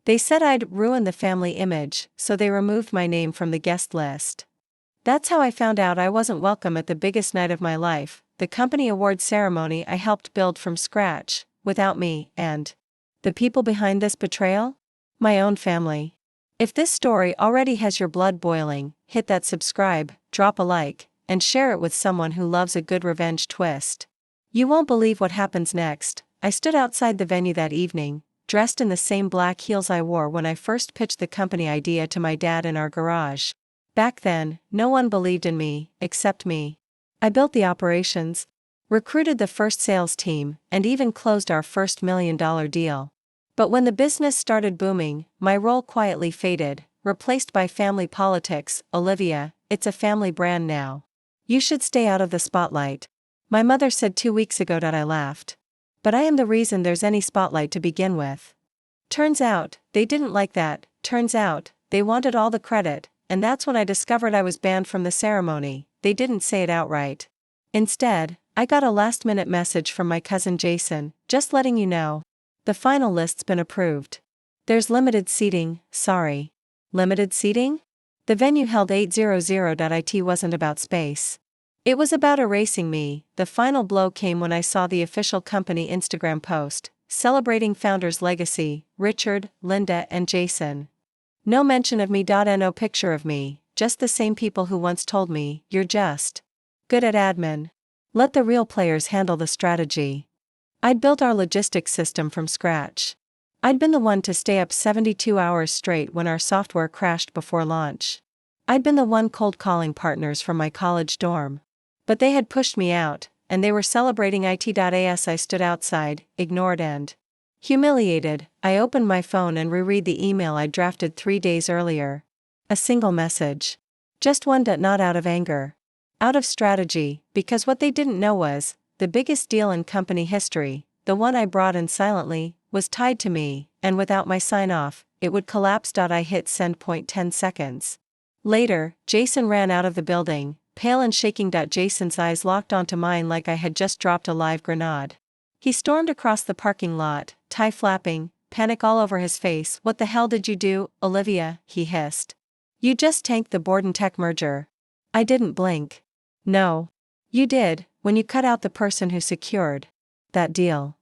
They said I'd ruin the family image, so they removed my name from the guest list. That's how I found out I wasn't welcome at the biggest night of my life, the company award ceremony I helped build from scratch, without me, and the people behind this betrayal? My own family. If this story already has your blood boiling, hit that subscribe, drop a like, and share it with someone who loves a good revenge twist. You won't believe what happens next. I stood outside the venue that evening, dressed in the same black heels I wore when I first pitched the company idea to my dad in our garage. Back then, no one believed in me, except me. I built the operations, recruited the first sales team, and even closed our first $1 million deal. But when the business started booming, my role quietly faded, replaced by family politics. Olivia, it's a family brand now. You should stay out of the spotlight. My mother said 2 weeks ago. I laughed. But I am the reason there's any spotlight to begin with. Turns out, they didn't like that. Turns out, they wanted all the credit, and that's when I discovered I was banned from the ceremony. They didn't say it outright. Instead, I got a last-minute message from my cousin Jason, just letting you know. The final list's been approved. There's limited seating, sorry. Limited seating? The venue held 800. It wasn't about space. It was about erasing me. The final blow came when I saw the official company Instagram post, celebrating founders' legacy, Richard, Linda, and Jason. No mention of me. No picture of me, just the same people who once told me, you're just good at admin. Let the real players handle the strategy. I'd built our logistics system from scratch. I'd been the one to stay up 72 hours straight when our software crashed before launch. I'd been the one cold calling partners from my college dorm. But they had pushed me out, and they were celebrating it. I stood outside, ignored and humiliated. I opened my phone and reread the email I drafted 3 days earlier. A single message. Just one. Not out of anger. Out of strategy, because what they didn't know was, the biggest deal in company history, the one I brought in silently, was tied to me, and without my sign-off, it would collapse. I hit send. 10 seconds. Later, Jason ran out of the building, pale and shaking. Jason's eyes locked onto mine like I had just dropped a live grenade. He stormed across the parking lot, tie flapping, panic all over his face. What the hell did you do, Olivia? He hissed. You just tanked the Borden Tech merger. I didn't blink. No. You did, when you cut out the person who secured that deal.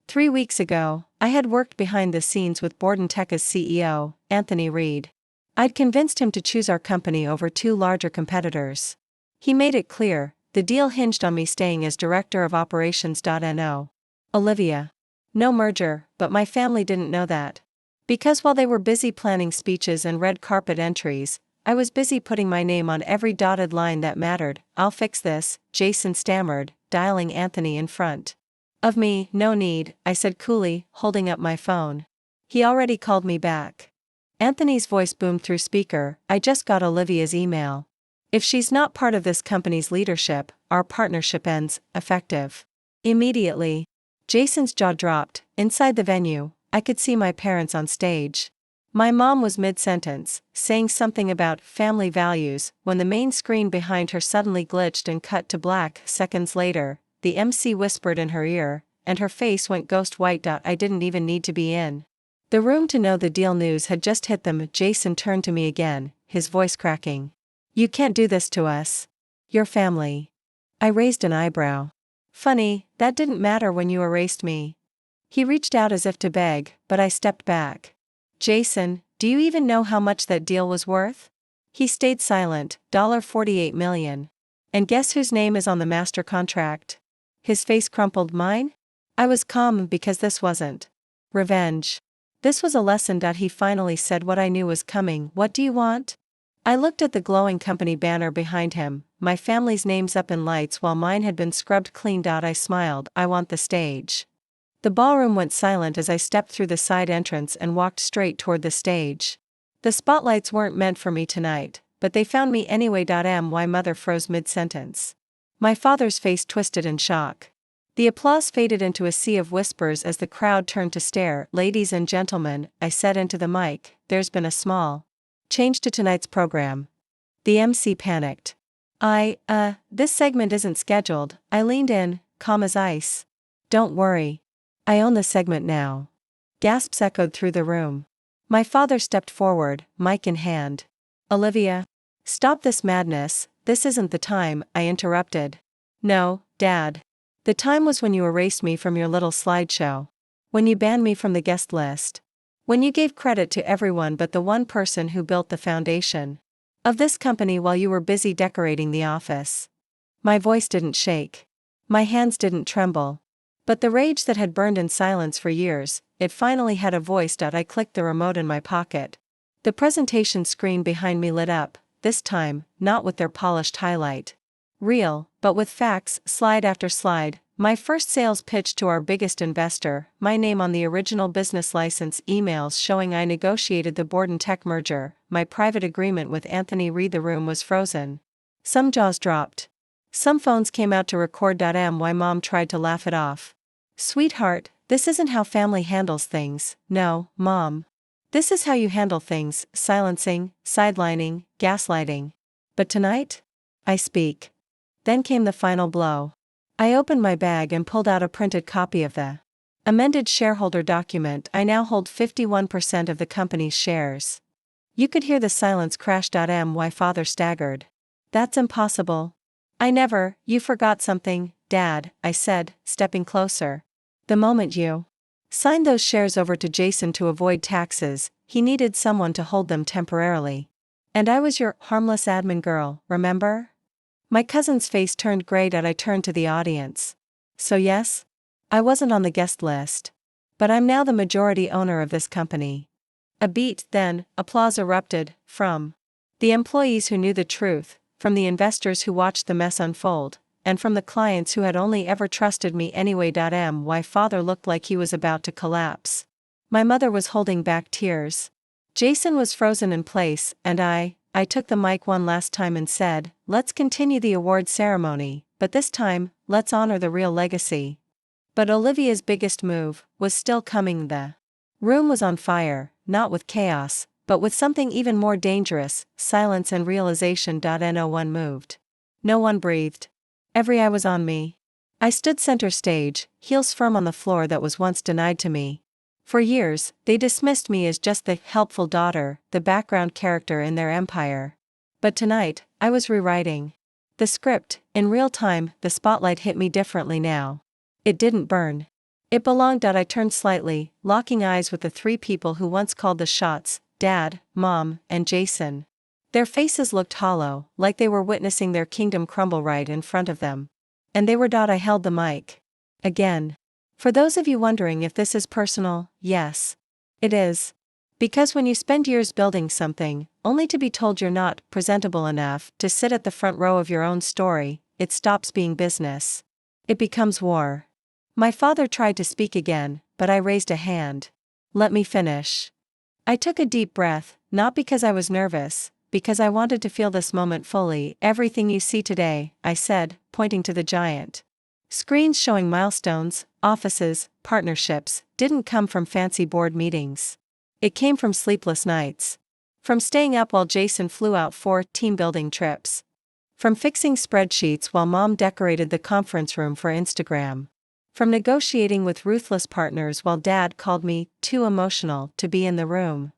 3 weeks ago, I had worked behind the scenes with Borden Tech's CEO, Anthony Reed. I'd convinced him to choose our company over 2 larger competitors. He made it clear, the deal hinged on me staying as director of operations. No. Olivia. No merger, but my family didn't know that. Because while they were busy planning speeches and red carpet entries, I was busy putting my name on every dotted line that mattered. I'll fix this, Jason stammered, dialing Anthony in front of me. No need, I said coolly, holding up my phone. He already called me back. Anthony's voice boomed through speaker. I just got Olivia's email. If she's not part of this company's leadership, our partnership ends, effective immediately. Jason's jaw dropped. Inside the venue, I could see my parents on stage. My mom was mid-sentence, saying something about family values, when the main screen behind her suddenly glitched and cut to black. Seconds later, the MC whispered in her ear, and her face went ghost white. I didn't even need to be in the room to know the deal news had just hit them. Jason turned to me again, his voice cracking. You can't do this to us. Your family. I raised an eyebrow. Funny, that didn't matter when you erased me. He reached out as if to beg, but I stepped back. Jason, do you even know how much that deal was worth? He stayed silent. $48 million. And guess whose name is on the master contract? His face crumpled. Mine? I was calm because this wasn't revenge. This was a lesson. He finally said what I knew was coming. What do you want? I looked at the glowing company banner behind him, my family's names up in lights while mine had been scrubbed clean. I smiled. I want the stage. The ballroom went silent as I stepped through the side entrance and walked straight toward the stage. The spotlights weren't meant for me tonight, but they found me anyway. My mother froze mid-sentence. My father's face twisted in shock. The applause faded into a sea of whispers as the crowd turned to stare. Ladies and gentlemen, I said into the mic, there's been a small change to tonight's program. The MC panicked. This segment isn't scheduled. I leaned in, calm as ice. Don't worry. I own the segment now. Gasps echoed through the room. My father stepped forward, mic in hand. Olivia. Stop this madness, this isn't the time, I interrupted. No, Dad. The time was when you erased me from your little slideshow. When you banned me from the guest list. When you gave credit to everyone but the one person who built the foundation of this company while you were busy decorating the office. My voice didn't shake. My hands didn't tremble. But the rage that had burned in silence for years, it finally had a voice. I clicked the remote in my pocket. The presentation screen behind me lit up, this time, not with their polished highlight reel, but with facts, slide after slide. My first sales pitch to our biggest investor, my name on the original business license, emails showing I negotiated the Borden Tech merger, my private agreement with Anthony Reid. The room was frozen. Some jaws dropped. Some phones came out to record. My mom tried to laugh it off. Sweetheart, this isn't how family handles things. No, Mom. This is how you handle things: silencing, sidelining, gaslighting. But tonight? I speak. Then came the final blow. I opened my bag and pulled out a printed copy of the amended shareholder document. I now hold 51% of the company's shares. You could hear the silence crash. My father staggered. That's impossible. I never. You forgot something, Dad, I said, stepping closer. The moment you signed those shares over to Jason to avoid taxes, he needed someone to hold them temporarily. And I was your harmless admin girl, remember? My cousin's face turned gray. I turned to the audience. So yes? I wasn't on the guest list. But I'm now the majority owner of this company. A beat, then, applause erupted, from the employees who knew the truth, from the investors who watched the mess unfold, and from the clients who had only ever trusted me anyway. My father looked like he was about to collapse. My mother was holding back tears. Jason was frozen in place, and I took the mic one last time and said, let's continue the award ceremony, but this time, let's honor the real legacy. But Olivia's biggest move was still coming. The room was on fire, not with chaos, but with something even more dangerous: silence and realization. No one moved. No one breathed. Every eye was on me. I stood center stage, heels firm on the floor that was once denied to me. For years, they dismissed me as just the helpful daughter, the background character in their empire. But tonight, I was rewriting the script, in real time. The spotlight hit me differently now. It didn't burn. It belonged. I turned slightly, locking eyes with the three people who once called the shots: Dad, Mom, and Jason. Their faces looked hollow, like they were witnessing their kingdom crumble right in front of them. And they were. I held the mic. Again. For those of you wondering if this is personal, yes. It is. Because when you spend years building something, only to be told you're not presentable enough to sit at the front row of your own story, it stops being business. It becomes war. My father tried to speak again, but I raised a hand. Let me finish. I took a deep breath, not because I was nervous, because I wanted to feel this moment fully. Everything you see today, I said, pointing to the giant screens showing milestones, offices, partnerships, didn't come from fancy board meetings. It came from sleepless nights. From staying up while Jason flew out for team-building trips. From fixing spreadsheets while Mom decorated the conference room for Instagram. From negotiating with ruthless partners while Dad called me too emotional to be in the room.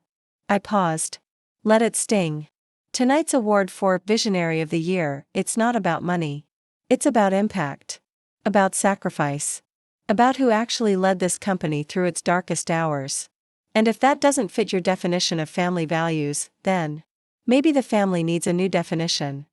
I paused. Let it sting. Tonight's award for Visionary of the Year, it's not about money. It's about impact. About sacrifice. About who actually led this company through its darkest hours. And if that doesn't fit your definition of family values, then maybe the family needs a new definition.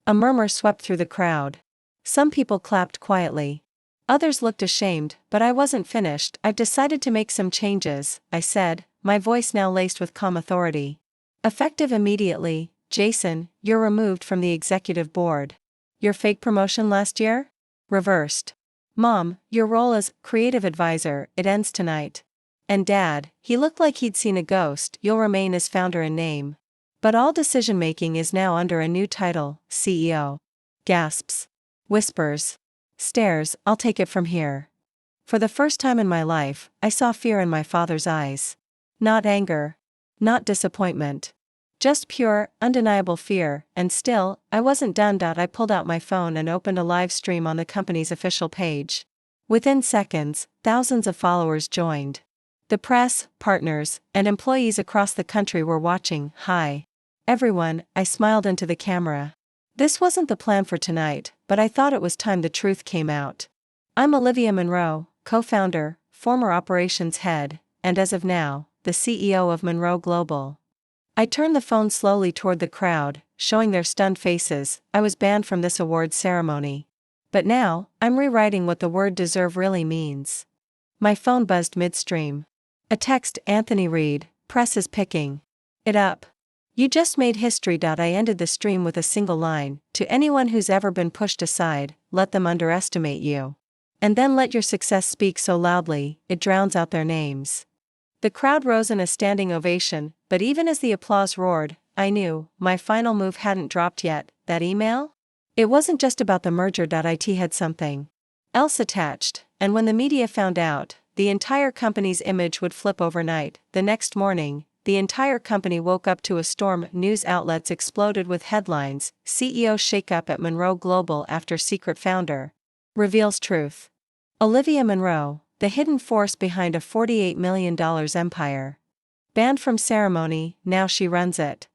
A murmur swept through the crowd. Some people clapped quietly. Others looked ashamed, but I wasn't finished. I've decided to make some changes, I said, my voice now laced with calm authority. Effective immediately. Jason, you're removed from the executive board. Your fake promotion last year? Reversed. Mom, your role as creative advisor, it ends tonight. And Dad, he looked like he'd seen a ghost, you'll remain as founder in name. But all decision-making is now under a new title, CEO. Gasps. Whispers. Stares. I'll take it from here. For the first time in my life, I saw fear in my father's eyes. Not anger. Not disappointment. Just pure, undeniable fear, and still, I wasn't done. I pulled out my phone and opened a live stream on the company's official page. Within seconds, thousands of followers joined. The press, partners, and employees across the country were watching. "Hi, everyone," I smiled into the camera. This wasn't the plan for tonight, but I thought it was time the truth came out. I'm Olivia Monroe, co-founder, former operations head, and as of now, the CEO of Monroe Global. I turned the phone slowly toward the crowd, showing their stunned faces. I was banned from this award ceremony. But now, I'm rewriting what the word deserve really means. My phone buzzed midstream. A text, "Anthony Reed, press is picking it up. You just made history." I ended the stream with a single line: "To anyone who's ever been pushed aside, let them underestimate you. And then let your success speak so loudly, it drowns out their names." The crowd rose in a standing ovation, but even as the applause roared, I knew, my final move hadn't dropped yet. That email? It wasn't just about the merger. It had something else attached, and when the media found out, the entire company's image would flip overnight. The next morning, the entire company woke up to a storm. News outlets exploded with headlines: CEO shakeup at Monroe Global after secret founder reveals truth. Olivia Monroe, the hidden force behind a $48 million empire. Banned from ceremony, now she runs it.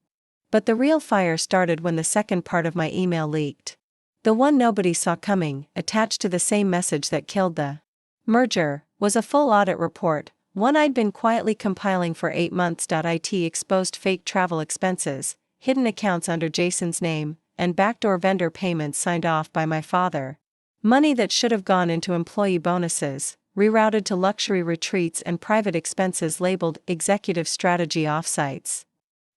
But the real fire started when the second part of my email leaked. The one nobody saw coming, attached to the same message that killed the merger, was a full audit report, one I'd been quietly compiling for 8 months. It exposed fake travel expenses, hidden accounts under Jason's name, and backdoor vendor payments signed off by my father. Money that should have gone into employee bonuses, rerouted to luxury retreats and private expenses labeled executive strategy offsites.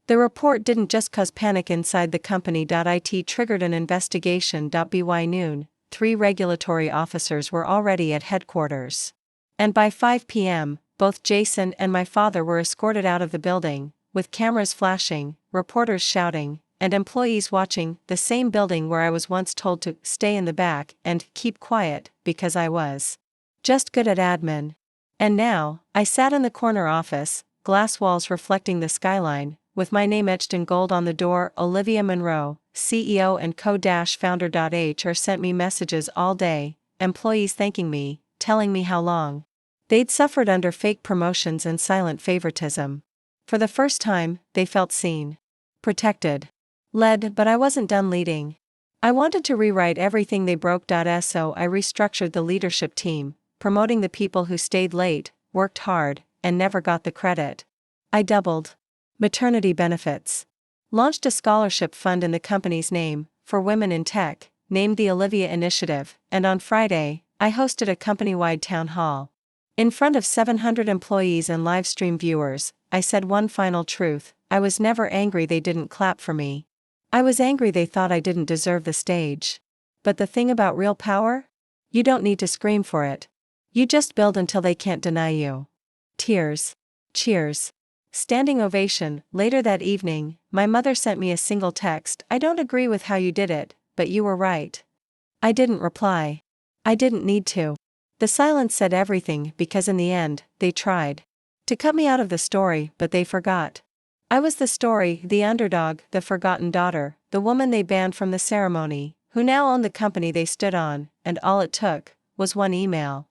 The report didn't just cause panic inside the company. It triggered an investigation. By noon, 3 regulatory officers were already at headquarters. And by 5 p.m., both Jason and my father were escorted out of the building, with cameras flashing, reporters shouting, and employees watching. The same building where I was once told to stay in the back and keep quiet, because I was just good at admin. And now, I sat in the corner office, glass walls reflecting the skyline, with my name etched in gold on the door: Olivia Monroe, CEO and co-founder. HR sent me messages all day, employees thanking me, telling me how long they'd suffered under fake promotions and silent favoritism. For the first time, they felt seen, protected, led. But I wasn't done leading. I wanted to rewrite everything they broke. So I restructured the leadership team, promoting the people who stayed late, worked hard, and never got the credit. I doubled maternity benefits, launched a scholarship fund in the company's name, for women in tech, named the Olivia Initiative, and on Friday, I hosted a company-wide town hall. In front of 700 employees and live stream viewers, I said one final truth: I was never angry they didn't clap for me. I was angry they thought I didn't deserve the stage. But the thing about real power? You don't need to scream for it. You just build until they can't deny you. Tears. Cheers. Standing ovation. Later that evening, my mother sent me a single text: "I don't agree with how you did it, but you were right." I didn't reply. I didn't need to. The silence said everything, because in the end, they tried to cut me out of the story, but they forgot. I was the story, the underdog, the forgotten daughter, the woman they banned from the ceremony, who now owned the company they stood on, and all it took was one email.